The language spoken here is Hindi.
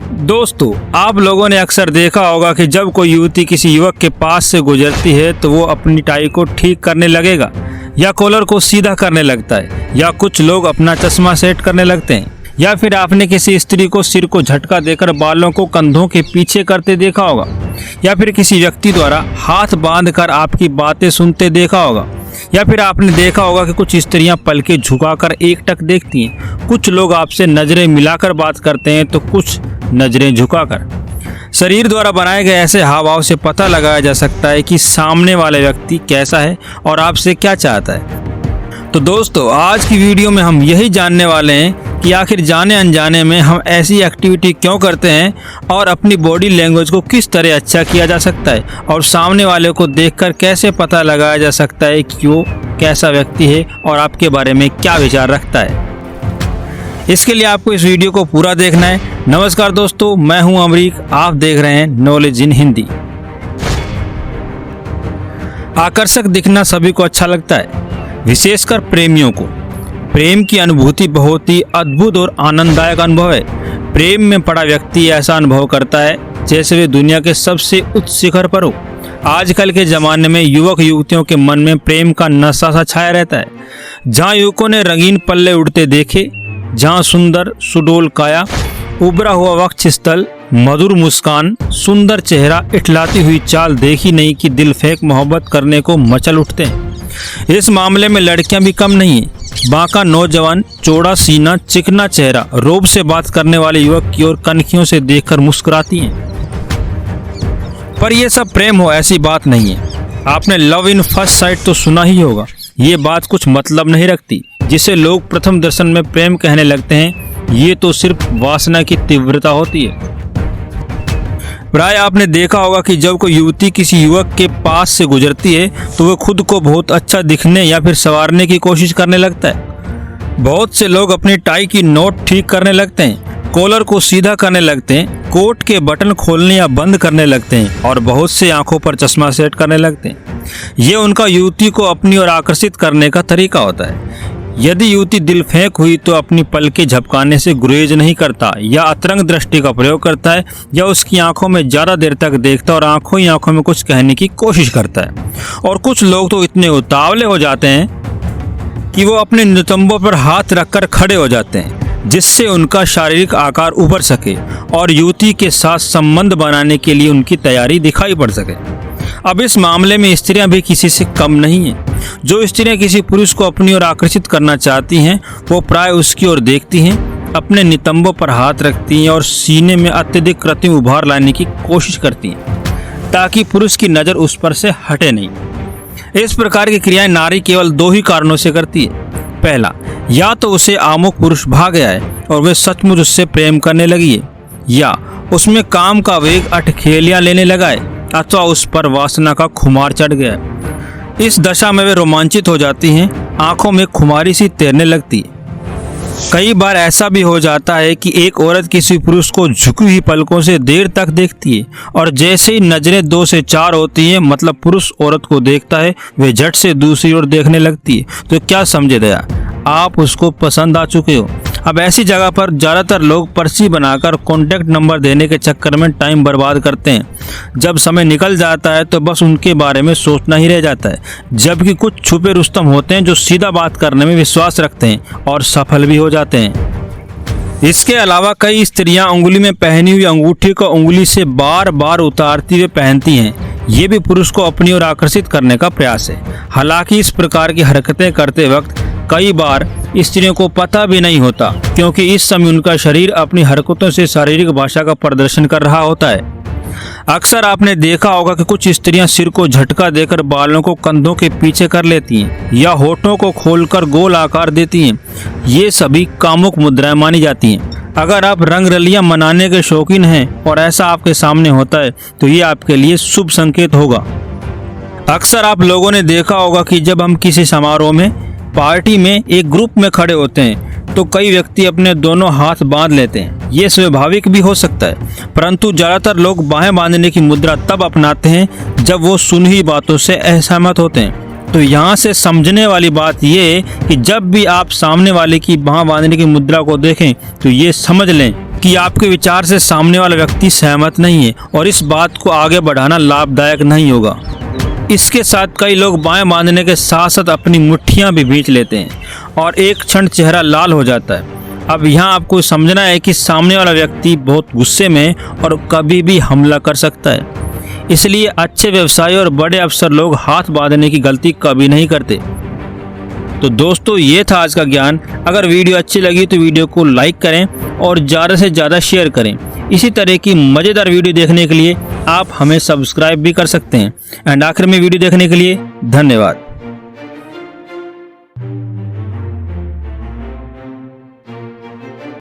दोस्तों, आप लोगों ने अक्सर देखा होगा कि जब कोई युवती किसी युवक के पास से गुजरती है तो वो अपनी टाई को ठीक करने लगेगा या कॉलर को सीधा करने लगता है, या कुछ लोग अपना चश्मा सेट करने लगते हैं, या फिर आपने किसी स्त्री को सिर को झटका देकर बालों को कंधों के पीछे करते देखा होगा, या फिर किसी व्यक्ति द्वारा हाथ बांधकर आपकी बातें सुनते देखा होगा, या फिर आपने देखा होगा कि कुछ स्त्रियां पलके झुकाकर एकटक देखती हैं। कुछ लोग आपसे नजरें मिलाकर बात करते हैं तो कुछ नजरें झुकाकर। शरीर द्वारा बनाए गए ऐसे हाव भाव से पता लगाया जा सकता है कि सामने वाला व्यक्ति कैसा है और आपसे क्या चाहता है। तो दोस्तों, आज की वीडियो में हम यही जानने वाले हैं कि आखिर जाने अनजाने में हम ऐसी एक्टिविटी क्यों करते हैं और अपनी बॉडी लैंग्वेज को किस तरह अच्छा किया जा सकता है, और सामने वाले को देखकर कैसे पता लगाया जा सकता है कि वो कैसा व्यक्ति है और आपके बारे में क्या विचार रखता है। इसके लिए आपको इस वीडियो को पूरा देखना है। नमस्कार दोस्तों, मैं हूं अमरीक, आप देख रहे हैं नॉलेज इन हिंदी। आकर्षक दिखना सभी को अच्छा लगता है, विशेषकर प्रेमियों को। प्रेम की अनुभूति बहुत ही अद्भुत और आनंददायक अनुभव है। प्रेम में पड़ा व्यक्ति ऐसा अनुभव करता है जैसे वे दुनिया के सबसे उच्च शिखर पर हो। आजकल के ज़माने में युवक युवतियों के मन में प्रेम का नशा सा छाया रहता है। जहाँ युवकों ने रंगीन पल्ले उड़ते देखे, जहाँ सुंदर सुडोल काया, उभरा हुआ वक्ष स्थल, मधुर मुस्कान, सुंदर चेहरा, इठलाती हुई चाल देखी नहीं कि दिल फेंक मोहब्बत करने को मचल उठते हैं। इस मामले में लड़कियां भी कम नहीं है। बांका नौजवान, चौड़ा सीना, चिकना चेहरा, रोब से बात करने वाले युवक की ओर कनखियों से देखकर मुस्कुराती हैं। पर यह सब प्रेम हो ऐसी बात नहीं है। आपने लव इन फर्स्ट साइट तो सुना ही होगा। ये बात कुछ मतलब नहीं रखती। जिसे लोग प्रथम दर्शन में प्रेम कहने लगते हैं, ये तो सिर्फ वासना की तीव्रता होती है। प्राय आपने देखा होगा कि जब कोई युवती किसी युवक के पास से गुजरती है तो वह खुद को बहुत अच्छा दिखने या फिर संवारने की कोशिश करने लगता है। बहुत से लोग अपनी टाई की नोट ठीक करने लगते हैं, कॉलर को सीधा करने लगते हैं, कोट के बटन खोलने या बंद करने लगते हैं, और बहुत से आंखों पर चश्मा सेट करने लगते हैं। ये उनका युवती को अपनी ओर आकर्षित करने का तरीका होता है। यदि युवती दिल फेंक हुई तो अपनी पलके झपकाने से गुरेज नहीं करता, या अतरंग दृष्टि का प्रयोग करता है, या उसकी आंखों में ज़्यादा देर तक देखता और आंखों ही आंखों में कुछ कहने की कोशिश करता है। और कुछ लोग तो इतने उतावले हो जाते हैं कि वो अपने नितंबों पर हाथ रखकर खड़े हो जाते हैं, जिससे उनका शारीरिक आकार उभर सके और युवती के साथ संबंध बनाने के लिए उनकी तैयारी दिखाई पड़ सके। अब इस मामले में स्त्रियां भी किसी से कम नहीं हैं। जो स्त्रियां किसी पुरुष को अपनी ओर आकर्षित करना चाहती हैं, वो प्राय उसकी ओर देखती हैं, अपने नितंबों पर हाथ रखती हैं और सीने में अत्यधिक कृत्रिम उभार लाने की कोशिश करती हैं, ताकि पुरुष की नज़र उस पर से हटे नहीं। इस प्रकार की क्रियाएं नारी केवल दो ही कारणों से करती है। पहला, या तो उसे आमुख पुरुष भाग गया है और वे सचमुच उससे प्रेम करने लगी है, या उसमें काम का वेग अटखेलियां लेने लगा है, अथवा उस पर वासना का खुमार चढ़ गया है। इस दशा में वे रोमांचित हो जाती हैं, आंखों में खुमारी सी तैरने लगती है। कई बार ऐसा भी हो जाता है कि एक औरत किसी पुरुष को झुकी हुई पलकों से देर तक देखती है, और जैसे ही नजरें 2 से 4 होती हैं, मतलब पुरुष औरत को देखता है, वे झट से दूसरी ओर देखने लगती है। तो क्या समझे दया, आप उसको पसंद आ चुके हो। अब ऐसी जगह पर ज़्यादातर लोग पर्ची बनाकर कॉन्टैक्ट नंबर देने के चक्कर में टाइम बर्बाद करते हैं। जब समय निकल जाता है तो बस उनके बारे में सोचना ही रह जाता है। जबकि कुछ छुपे रुस्तम होते हैं जो सीधा बात करने में विश्वास रखते हैं और सफल भी हो जाते हैं। इसके अलावा कई स्त्रियां उंगली में पहनी हुई अंगूठी को उंगली से बार बार उतारती हुए पहनती हैं। ये भी पुरुष को अपनी ओर आकर्षित करने का प्रयास है। हालांकि इस प्रकार की हरकतें करते वक्त कई बार स्त्रियों को पता भी नहीं होता, क्योंकि इस समय उनका शरीर अपनी हरकतों से शारीरिक भाषा का प्रदर्शन कर रहा होता है। अक्सर आपने देखा होगा कि कुछ स्त्रियां सिर को झटका देकर बालों को कंधों के पीछे कर लेती हैं, या होठों को खोलकर गोल आकार देती हैं। ये सभी कामुक मुद्राएं मानी जाती हैं। अगर आप रंग रलियां मनाने के शौकीन हैं और ऐसा आपके सामने होता है तो ये आपके लिए शुभ संकेत होगा। अक्सर आप लोगों ने देखा होगा कि जब हम किसी समारोह में, पार्टी में एक ग्रुप में खड़े होते हैं तो कई व्यक्ति अपने दोनों हाथ बांध लेते हैं। ये स्वाभाविक भी हो सकता है, परंतु ज़्यादातर लोग बाहें बांधने की मुद्रा तब अपनाते हैं जब वो सुनी बातों से असहमत होते हैं। तो यहाँ से समझने वाली बात ये कि जब भी आप सामने वाले की बाह बांधने की मुद्रा को देखें तो ये समझ लें कि आपके विचार से सामने वाला व्यक्ति सहमत नहीं है और इस बात को आगे बढ़ाना लाभदायक नहीं होगा। इसके साथ कई लोग बाएं बांधने के साथ साथ अपनी मुट्ठियां भी भींच लेते हैं और एक क्षण चेहरा लाल हो जाता है। अब यहाँ आपको समझना है कि सामने वाला व्यक्ति बहुत गुस्से में और कभी भी हमला कर सकता है। इसलिए अच्छे व्यवसायी और बड़े अफसर लोग हाथ बांधने की गलती कभी नहीं करते। तो दोस्तों, ये था आज का ज्ञान। अगर वीडियो अच्छी लगी तो वीडियो को लाइक करें और ज़्यादा से ज़्यादा शेयर करें। इसी तरह की मज़ेदार वीडियो देखने के लिए आप हमें सब्सक्राइब भी कर सकते हैं। एंड आखिर में वीडियो देखने के लिए धन्यवाद।